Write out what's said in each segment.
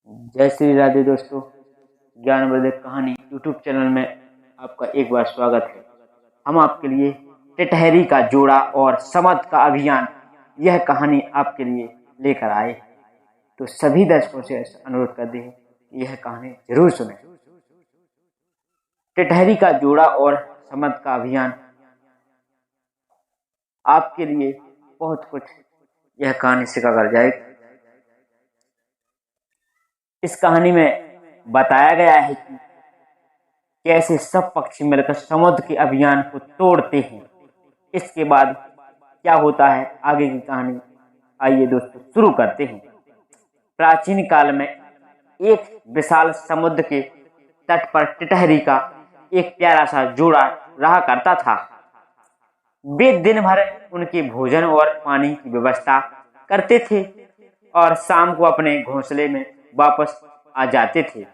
जय श्री राधे दोस्तों। ज्ञानवर्धक कहानी यूट्यूब चैनल में आपका एक बार स्वागत है। हम आपके लिए टिटहरी का जोड़ा और समद का अभियान यह कहानी आपके लिए लेकर आए। तो सभी दर्शकों से अनुरोध करते हैं कि यह कहानी जरूर सुनें। टिटहरी का जोड़ा और समद का अभियान आपके लिए बहुत कुछ यह कहानी सिखाकर जाएगी। इस कहानी में बताया गया है कि कैसे सब पक्षी मिलकर समुद्र के अभियान को तोड़ते हैं। इसके बाद क्या होता है आगे की कहानी, आइए दोस्तों शुरू करते हैं। प्राचीन काल में एक विशाल समुद्र के तट पर टिटहरी का एक प्यारा सा जोड़ा रहा करता था। वे दिन भर उनके भोजन और पानी की व्यवस्था करते थे और शाम को अपने घोंसले में वापस आ जाते थे।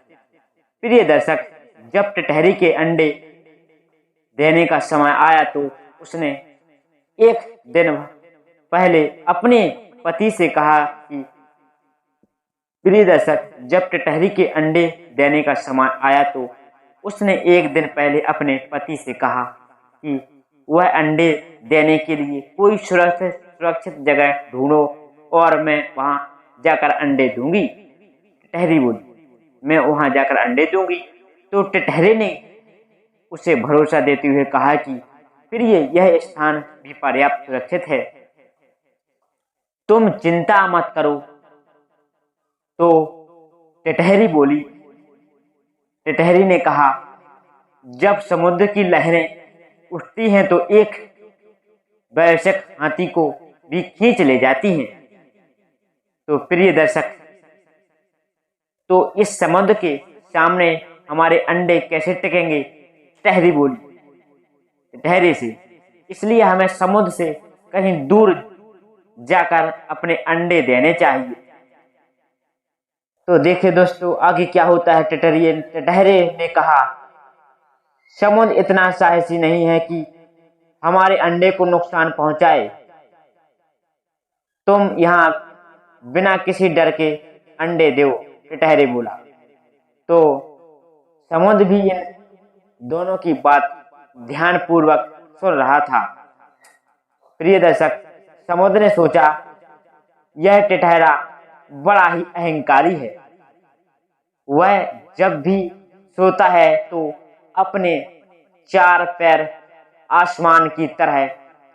प्रिय दर्शक, जब टिटहरी के अंडे देने का समय आया तो उसने एक दिन पहले अपने पति से कहा कि प्रिय दर्शक, जब टिटहरी के अंडे देने का समय आया तो उसने एक दिन पहले अपने पति से कहा कि वह अंडे देने के लिए कोई सुरक्षित जगह ढूंढो और मैं वहां जाकर अंडे दूंगी। टिटहरी बोली, मैं वहां जाकर अंडे दूंगी। तो टिटहरी ने उसे भरोसा देते हुए कहा कि प्रिय, यह स्थान भी पर्याप्त सुरक्षित है, तुम चिंता मत करो। तो टिटहरी बोली, टिटहरी ने कहा, जब समुद्र की लहरें उठती हैं तो एक वयस्क हाथी को भी खींच ले जाती हैं। तो प्रिय दर्शक, तो इस समुद्र के सामने हमारे अंडे कैसे टिकेंगे? टिटहरी बोली टिटहरी से, इसलिए हमें समुद्र से कहीं दूर जाकर अपने अंडे देने चाहिए। तो देखिए दोस्तों आगे क्या होता है। टिटहरी ने कहा, समुद्र इतना साहसी नहीं है कि हमारे अंडे को नुकसान पहुंचाए। तुम यहाँ बिना किसी डर के अंडे दो। टिटहरी बोला। तो समुद्र भी इन दोनों की बात ध्यानपूर्वक सुन रहा था। प्रिय दर्शक, समुद्र ने सोचा, यह टिटहरा बड़ा ही अहंकारी है। वह जब भी सोता है तो अपने चार पैर आसमान की तरह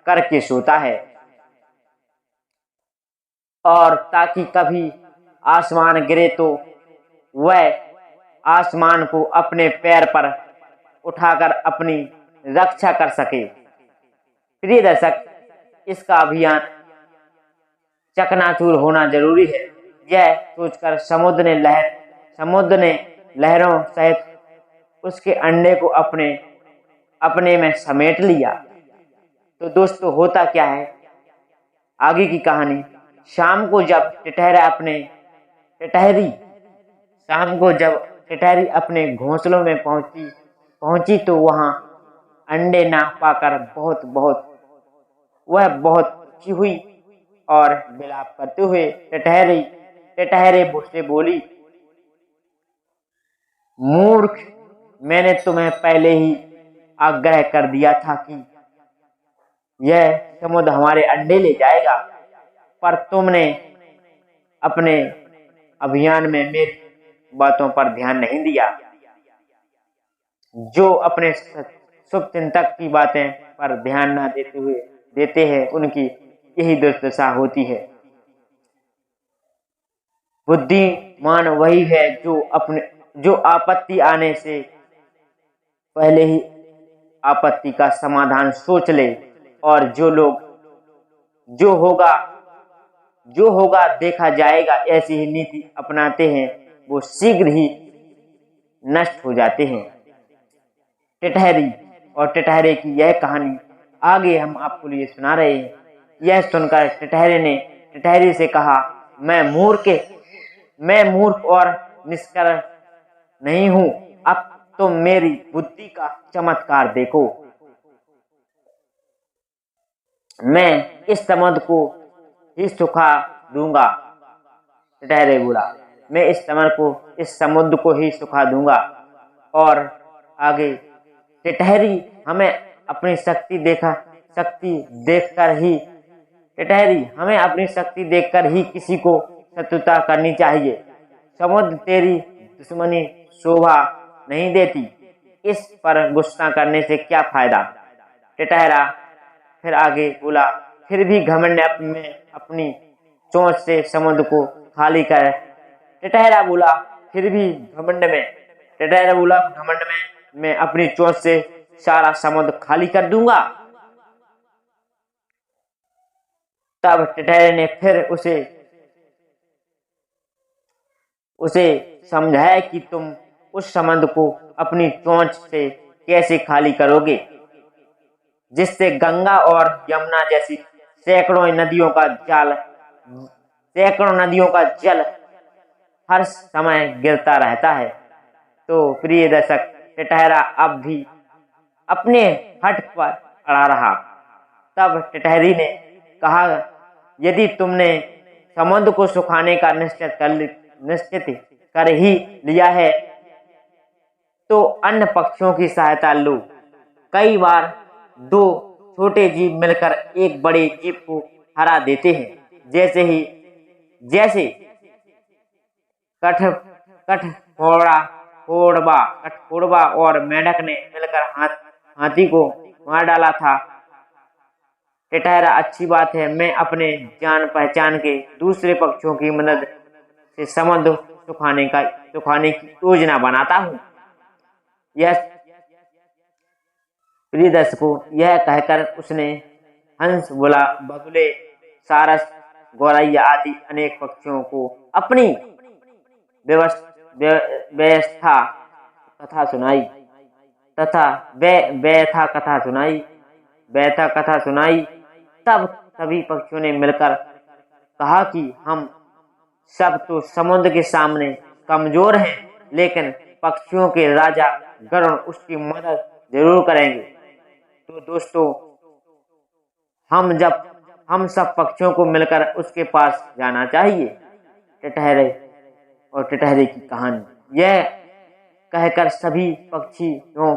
करके सोता है, और ताकि कभी आसमान गिरे तो वह आसमान को अपने पैर पर उठाकर अपनी रक्षा कर सके। प्रिय दर्शक, इसका अभियान चकनाचूर होना जरूरी है। यह सोचकर समुद्र ने लहरों सहित उसके अंडे को अपने में समेट लिया। तो दोस्तों होता क्या है आगे की कहानी। शाम को जब टिटहरी अपने घोंसलों में पहुंची तो वहां अंडे ना पाकर वह बहुत दुखी हुई और विलाप करते हुए टिटहरी से बोली, मूर्ख, मैंने तुम्हें पहले ही आग्रह कर दिया था कि यह समुद्र हमारे अंडे ले जाएगा, पर तुमने अपने अभियान में मेरी बातों पर ध्यान नहीं दिया। जो अपने शुभ चिंतक की बातें पर ध्यान न देते हैं उनकी यही दुर्दशा होती है। बुद्धिमान वही है जो आपत्ति आने से पहले ही आपत्ति का समाधान सोच ले, और जो होगा देखा जाएगा ऐसी ही नीति अपनाते हैं, वो शीघ्र ही नष्ट हो जाते हैं। टिटहरी और टिटहरे की यह कहानी आगे हम आपको लिए सुना रहे हैं। यह सुनकर टिटहरी से कहा, मैं मूर्ख और निष्कर्म नहीं हूं। अब तुम मेरी बुद्धि का चमत्कार देखो। मैं इस समुद्र को ही सुखा दूंगा। टिटहरी बोला, मैं इस समुद्र को ही सुखा दूंगा। और आगे टिटहरी हमें अपनी शक्ति देखकर ही किसी को शत्रुता करनी चाहिए। समुद्र तेरी दुश्मनी शोभा नहीं देती, इस पर गुस्सा करने से क्या फायदा। टिटहरा फिर आगे बोला, फिर भी घमंड में अपनी चोंच से समुद्र को खाली कर। टिटहरा बोला, फिर भी घमंड में मैं अपनी चोंच से सारा समुद्र खाली कर दूंगा। तब टिटहरे ने फिर उसे समझाया कि तुम उस समुद्र को अपनी चोंच से कैसे खाली करोगे, जिससे गंगा और यमुना जैसी सैकड़ों नदियों का जल हर समय गिरता रहता है। तो प्रिय दर्शक, टिटहरा अब भी अपने हट पर अड़ा रहा। तब टिटहरी ने कहा, यदि तुमने समुद्र को सुखाने का निश्चित कर ही लिया है तो अन्य पक्षियों की सहायता लो। कई बार दो छोटे जीव मिलकर एक बड़े जीव को हरा देते हैं। जैसे कठफोड़वा और मेंढक ने मिलकर हाथी को मार डाला था। टिटहरा, अच्छी बात है, मैं अपने जान पहचान के दूसरे पक्षियों की मदद से समुद्र सुखाने की योजना बनाता हूँ। यह प्रिय दर्शकों, यह कहकर उसने हंस, बगुले, सारस, गौरैया आदि अनेक पक्षियों को अपनी व्यथा कथा सुनाई। तब सभी पक्षियों ने मिलकर कहा कि हम सब तो समुद्र के सामने कमजोर हैं, लेकिन पक्षियों के राजा गरुड़ उसकी मदद जरूर करेंगे। तो दोस्तों, हम सब पक्षियों को मिलकर उसके पास जाना चाहिए। टिटहरे और टिटहरे की कहानी। यह कहकर सभी पक्षियों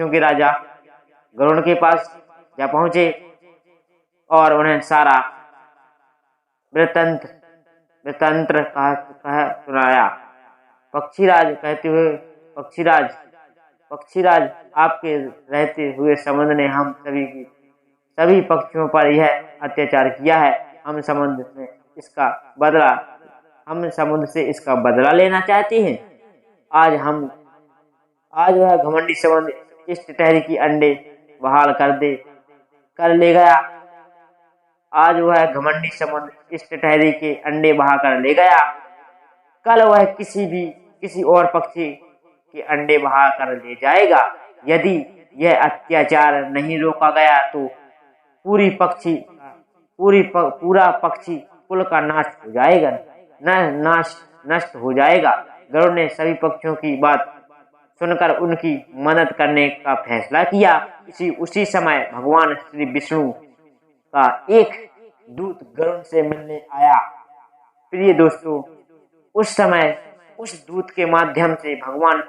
के राजा गरुड़ के पास जा पहुंचे और उन्हें सारा वृत्तांत कह सुनाया। पक्षीराज कहते हुए, पक्षीराज, आपके रहते हुए समुद्र ने हम सभी पक्षियों पर यह अत्याचार किया है। हम समुद्र से इसका बदला लेना चाहते हैं। आज वह घमंडी समुद्र इस टिटहरी की अंडे बहाल कर ले गया। आज वह घमंडी समुद्र इस टिटहरी के अंडे बहा कर ले गया। कल वह किसी और पक्षी के अंडे बहा कर ले जाएगा। यदि यह अत्याचार नहीं रोका गया तो पूरा पक्षी कुल का नष्ट हो जाएगा। गरुड़ ने सभी पक्षियों की बात सुनकर उनकी मदद करने का फैसला किया। उसी समय भगवान श्री विष्णु का एक दूत गरुड़ से मिलने आया। प्रिय दोस्तों, उस समय उस दूत के माध्यम से भगवान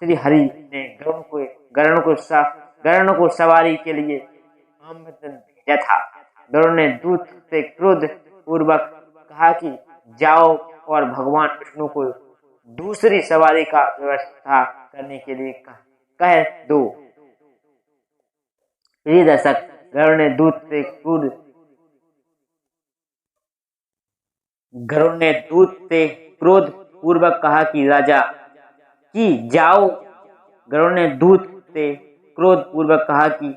श्री हरि ने गरुड़ को सवारी के लिए आमंत्रण भेजा था। गरुड़ ने दूत से क्रोध पूर्वक कहा कि जाओ और भगवान विष्णु को दूसरी सवारी का व्यवस्था करने के लिए कह दो। प्रिय दर्शक, गरुड़ ने दूत से क्रोध पूर्वक कहा कि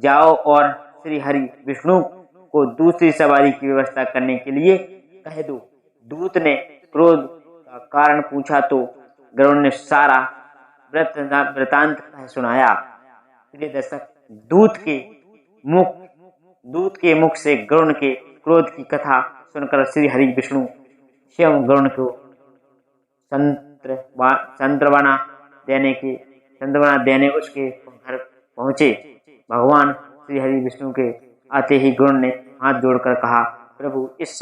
जाओ और श्री हरि विष्णु को दूसरी सवारी की व्यवस्था करने के लिए कह दो। दूत ने क्रोध का कारण पूछा तो गरुड़ ने सारा वृत्तांत सुनाया। प्रिय दर्शक, दूत के मुख से गरुड़ के क्रोध की कथा सुनकर श्री हरि विष्णु स्वयं गरुड़ को सांत्वना देने उसके घर पहुंचे। भगवान श्री हरि विष्णु के आते ही गरुड़ ने हाथ जोड़कर कहा, प्रभु, इस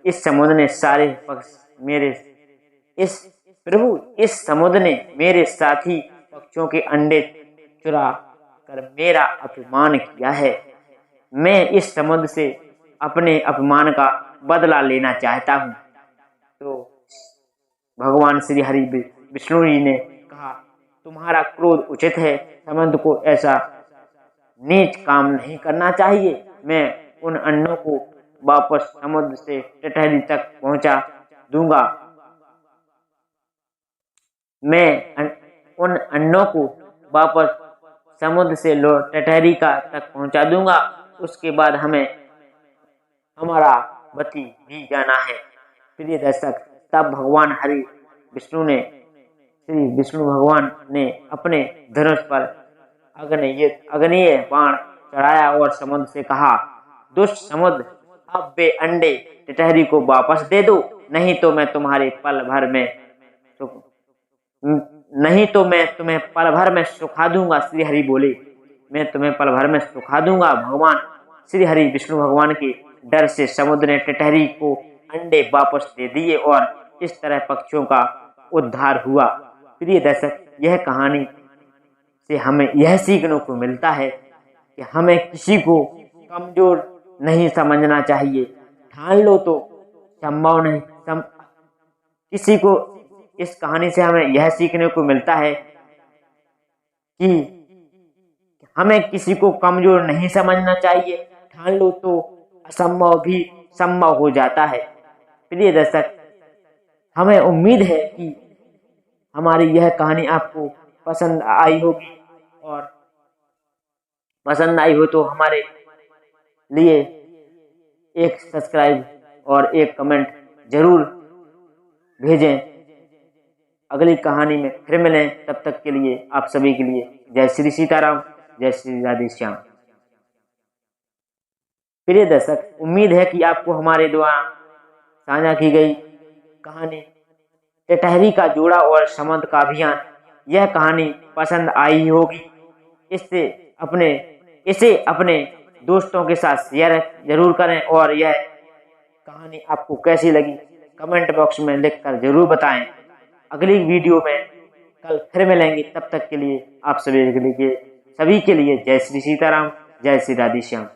इस समुद्र ने सारे पक्ष मेरे इस समुद्र ने मेरे साथी पक्षियों के अंडे चुरा कर मेरा अपमान किया है। मैं इस समुद्र से अपने अपमान का बदला लेना चाहता हूँ। तो भगवान श्री हरि विष्णु जी ने कहा, तुम्हारा क्रोध उचित है, समुद्र को ऐसा नीच काम नहीं करना चाहिए। मैं उन अंडों को वापस समुद्र से टिटहरी तक पहुंचा दूंगा। मैं उन अंडों को वापस समुद्र से टिटहरी तक पहुंचा दूंगा। उसके बाद हमें हमारा वती भी जाना है। प्रिय दर्शक, तब भगवान हरि श्री विष्णु भगवान ने अपने धनुष पर अग्निय बाण चढ़ाया और समुद्र से कहा, दुष्ट समुद्र, अब वे अंडे टिटहरी को वापस दे दो, नहीं तो मैं तुम्हें पल भर में सुखा दूंगा। श्री हरि बोले, मैं तुम्हें पल भर में सुखा दूंगा। भगवान श्री हरि विष्णु भगवान के डर से समुद्र ने टिटहरी को अंडे वापस दे दिए और इस तरह पक्षियों का उद्धार हुआ। प्रिय दर्शक, यह कहानी से हमें यह सीखने को मिलता है कि हमें किसी को कमजोर नहीं समझना चाहिए। ठान लो तो संभव नहीं। किसी को इस कहानी से हमें यह सीखने को मिलता है कि हमें किसी को कमजोर नहीं समझना चाहिए। ठान लो तो असंभव भी संभव हो जाता है। प्रिय दर्शक, हमें उम्मीद है कि हमारी यह कहानी आपको पसंद आई होगी, और पसंद आई हो तो हमारे लिए एक सब्सक्राइब और एक कमेंट जरूर भेजें। अगली कहानी में फिर मिलें, तब तक के लिए आप सभी के लिए जय श्री सीताराम, जय श्री राधे श्याम। प्रिय दर्शक, उम्मीद है कि आपको हमारे द्वारा साझा की गई कहानी टिटहरी का जोड़ा और समुद्र का अभियान, यह कहानी पसंद आई होगी। इसे अपने दोस्तों के साथ शेयर जरूर करें, और यह कहानी आपको कैसी लगी कमेंट बॉक्स में लिखकर जरूर बताएं। अगली वीडियो में कल फिर मिलेंगे, तब तक के लिए आप सभी के लिए जय श्री सीताराम, जय श्री राधे श्याम।